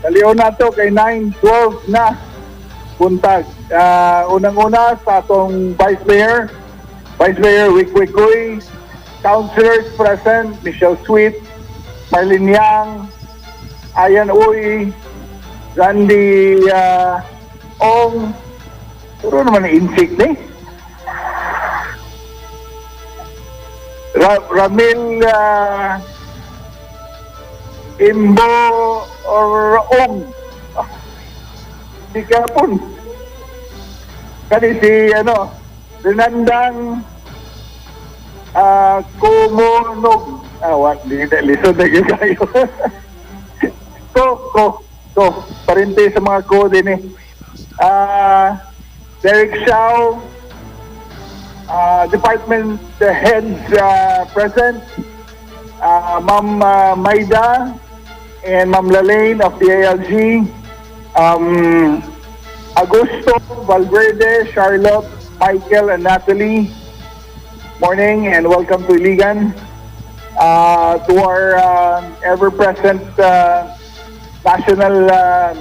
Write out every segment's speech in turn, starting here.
Dalion nato kay 9:12 na buntag. Unang-una sa atong Vice Mayor Wick Wickoy, Councilors present, Michelle Sweet, Marlene Yang, Ayan Uy, Randy Ong, puro naman insik ni. Ramil Imbo or Ong. Di kapon. Kani si Renandang Kumunog. Di lisod na yun kayo. So, parente sa mga ko din eh. Derek Shaw, department heads present, Ma'am Maida and Ma'am Lalaine of the ALG, Augusto, Valverde, Charlotte, Michael, and Natalie. Morning and welcome to Iligan. To our ever-present national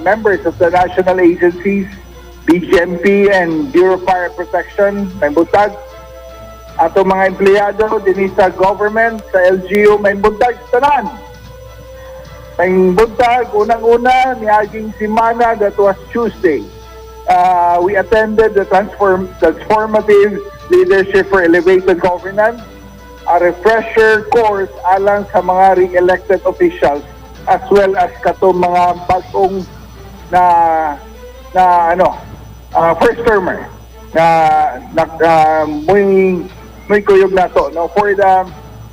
members of the national agencies, BGMP and Bureau of Fire Protection, may butag. Ato mga empleyado din sa government, sa LGU, may butag tanan. May butag, unang-una, niaging simana, that was Tuesday. We attended the Transformative Leadership for Elevated Governance, a refresher course alang sa mga re-elected officials as well as katong mga bagong first termer na muy kuyog nato no for the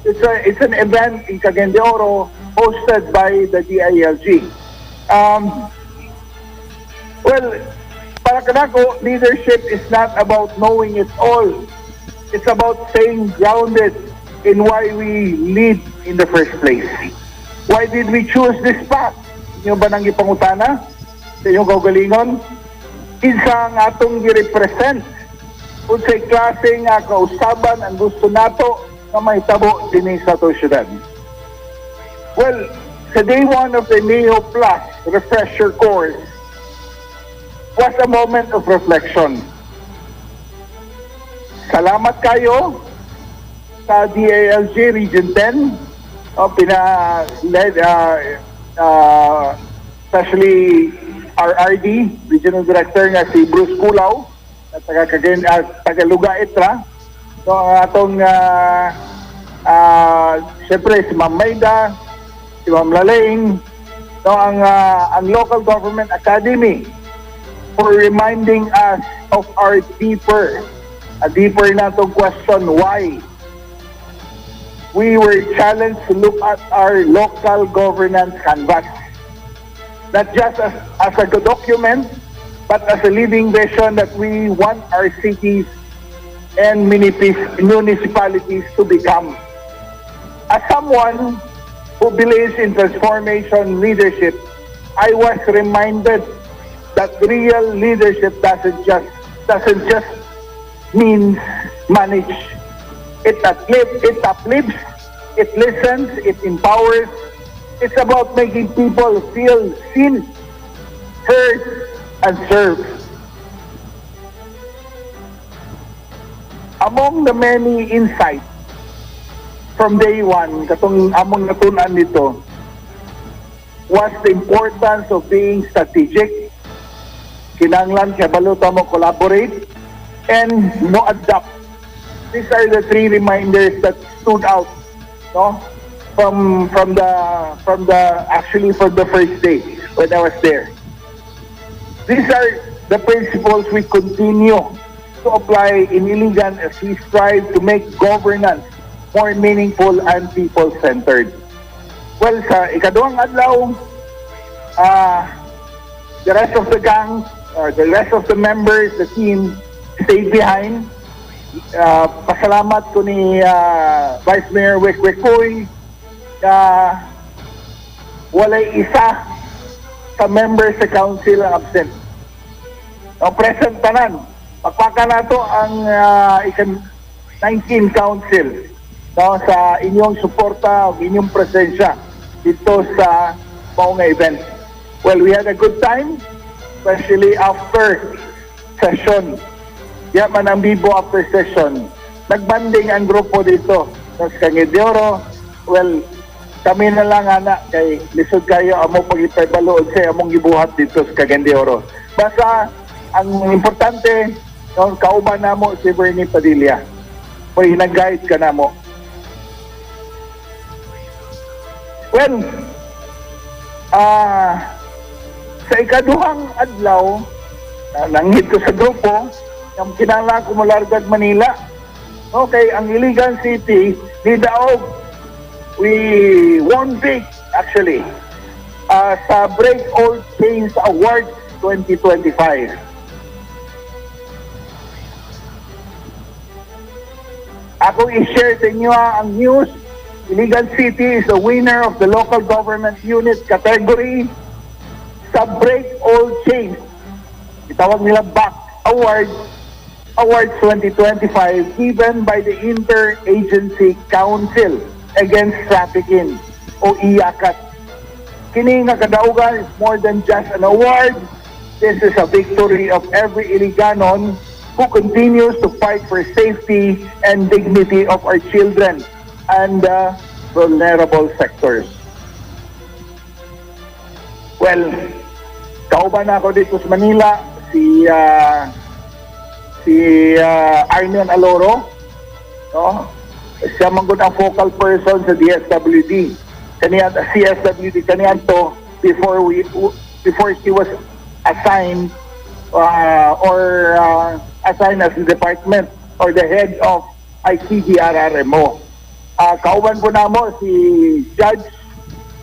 it's an event in Cagayan de Oro hosted by the DILG. Well, para kanako, leadership is not about knowing it all. It's about staying grounded in why we lead in the first place. Why did we choose this path? Inyo ba nang ipangutana sa inyong kaugalingon? Kinsa ang atong gi-represent unsay klase nga kausaban ang gusto nato nga mahitabo dinhi sa atong syudad. Well, sa day 1 of the Neo Plus refresher course was a moment of reflection. Salamat kayo sa DILG Region 10, pina-led, especially our RD, Regional Director nga si Bruce Culaw, at taga-Luga Etra. So, ang atong, siyempre, si Ma'am Maida, si Ma'am Lalaine, so, ang Local Government Academy for reminding us of our deeper na itong question, why? We were challenged to look at our local governance canvas, not just as a document, but as a living vision that we want our cities and municipalities to become. As someone who believes in transformation leadership, I was reminded that real leadership doesn't just mean manage. It uplifts, it listens, it empowers. It's about making people feel seen, heard, and served. Among the many insights from day 1, katong among natunan nito, was the importance of being strategic. Kinahanglan kabalo ta mo collaborate and mo adapt. These are the 3 reminders that stood out, no, from the first day when I was there. These are the principles we continue to apply in Iligan as we strive to make governance more meaningful and people-centered. Well, sa ikaduhang adlaw, the rest of the gang, or the rest of the members, the team, stayed behind. Pasalamat ko ni Vice Mayor Wick Wickoy na walay isa sa members sa council ang absent. Present tanan. Pagpaka na to ang 19 council sa inyong suporta, inyong presensya dito sa maong event. Well, we had a good time, especially after session. Man ang Bibo after session. Nagbanding ang grupo dito sa Cagayan. Well, kami na lang anak kay lisod kayo amo pag-ipabalood sa among gibuhat dito sa Cagayan. Basta ang importante, no, kauban namo si Bernie Padilla. Pwede nag-guide ka namo. Well, sa ikaduhang adlaw, nanghit ko sa grupo, yung kinala ko Malargad, Manila. Okay, ang Iligan City, ni Daog, we won big actually sa Break All Chains Awards 2025. Ako i-share sa inyo ang news. Iligan City is the winner of the local government unit category sa Break All Chains. Itawag nila BAC Awards 2025 given by the Interagency Council Against Trafficking o IACAT. Kini nga kadaugan is more than just an award. This is a victory of every Iliganon who continues to fight for safety and dignity of our children and vulnerable sectors. Well, kauban ako dito sa Manila, si Arnion Aloro, no? Siya man gud ang focal person sa DSWD. Kaniya CSWD kaniya to before she was assigned assigned as the department or the head of ICDRRMO. Kauban po namo si Judge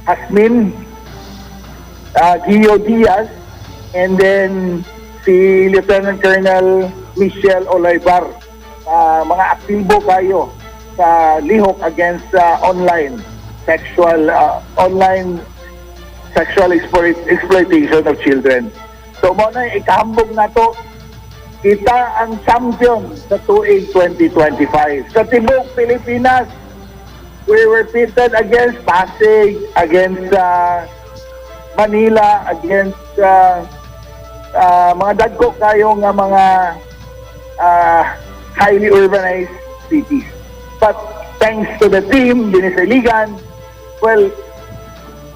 Hasmin Gio Diaz and then si Lieutenant Colonel Michelle Olaybar. Mga aktibo kayo sa lihok against online sexual exploitation of children. So mo na ikahambog na to, kita ang champion sa tuig 2025. Sa Tibok, Pilipinas, we were pitted against Pasig, against Manila, against mga dagko kayo nga mga highly urbanized cities. But thanks to the team, din sa Iligan, well,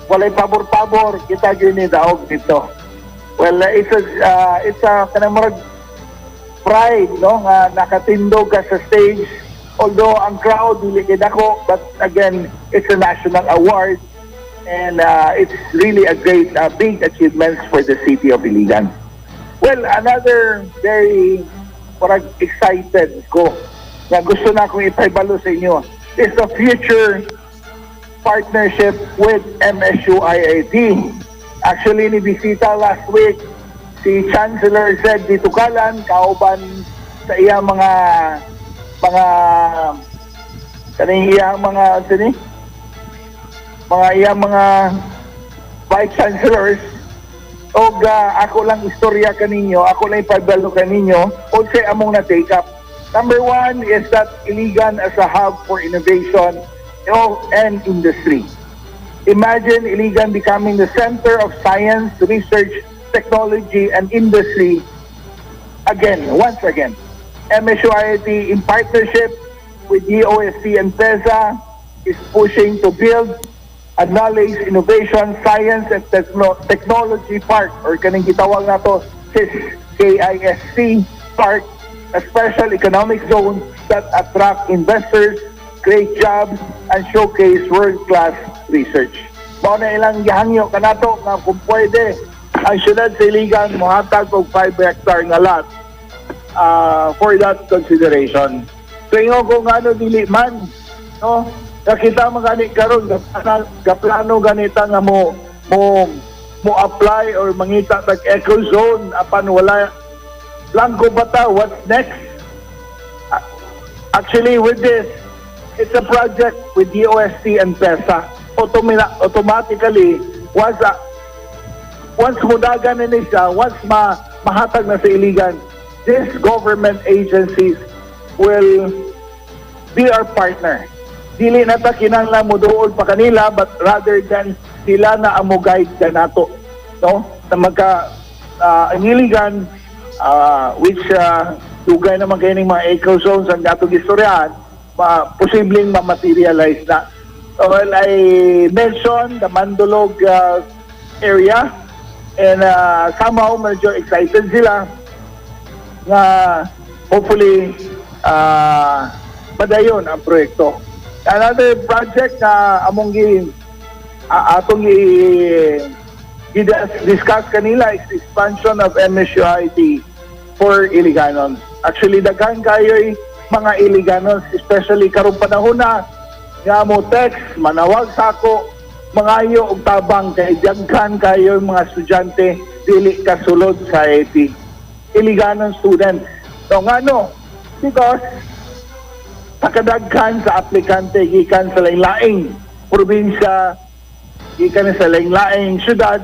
walay pabor-pabor, kita yun ni Daog dito. Well, it's a kanang pride, no, nga nakatindog ka sa stage. Although ang crowd dili kay dako, but again, it's a national award and it's really a great big achievement for the city of Iligan. Well, another very excited ko na gusto na akong ipahibalo sa inyo is the future partnership with MSU-IIT. Actually, nibisita last week si Chancellor Zed Ditukalan, kauban sa iyang mga vice chancellors. O ako lang istorya kaninyo, ako lang ipabalo kaninyo o sa among na-take up. Number one is that Iligan as a hub for innovation and industry. Imagine Iligan becoming the center of science, research, technology, and industry once again. MSU-IIT in partnership with DOST and PEZA is pushing to build a knowledge, innovation, science, and technology park or kaning gitawag na to KISC park, a special economic zone that attract investors, create jobs, and showcase world-class research. Mao na ilang gihangyo kanato nga kung pwede ang syudad sa Iligan mohatag og 5 hectare nga lot for that consideration. So ingo kung ano dili man, no, nakita man gani karon gaplano ganita nga mo apply or mangita tag eco zone apan wala blanco bata. What's next? Actually, with this, it's a project with DOST and PEZA. Automatically, once mudagan na siya, once mahatag na sa Iligan, these government agencies will be our partner. Dili na ta kinahanglan mo dool pa kanila, but rather than sila na amo guide ka nato. no, na ang iligan, which lugay naman kayo ng mga eco zones ang gatong istoryahan, posibleng ma-materialize na. Well, I mentioned the Mandolog area, and somehow medyo excited sila na hopefully padayon ang proyekto. Another project na among atong discuss kanila is expansion of MSUIT for Iliganon. Actually, daghan kayo'y mga Iliganon, especially karong panahon na nga mo text, manawag sako, mangayo og tabang kay daghan kayo mga estudyante dili kasulod sa IIT. Iliganon students. So ngano? Because sakadaghan sa aplikante gikan sa lain-laing probinsya, gikan sa lain-laing syudad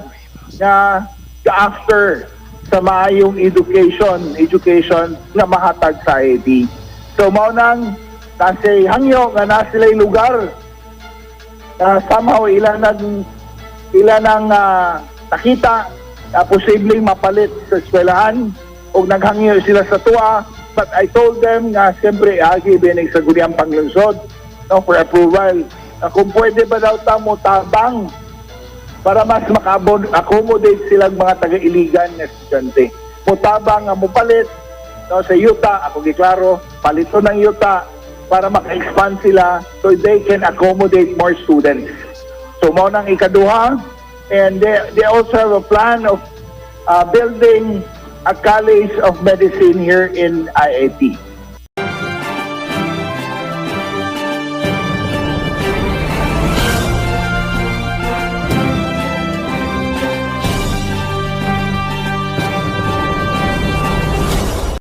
nga after sa maayong education na mahatag sa IIT. So mao nang kasi hangyo nga na sila'y lugar somehow ilan ang nakita na posibleng mapalit sa eskwelahan o naghangyo sila sa tuwa, but I told them nga siyempre agi binig sa Guriang Panglungsod, no, for approval na kung pwede ba daw tamo tabang para mas maka-accommodate silang mga taga-iligan na estudyante. Mutabang nga mupalit, no, sa yuta, ako giklaro, palito ng yuta para maka-expand sila so they can accommodate more students. So mao nang ikaduha, and they also have a plan of building a college of medicine here in IIT.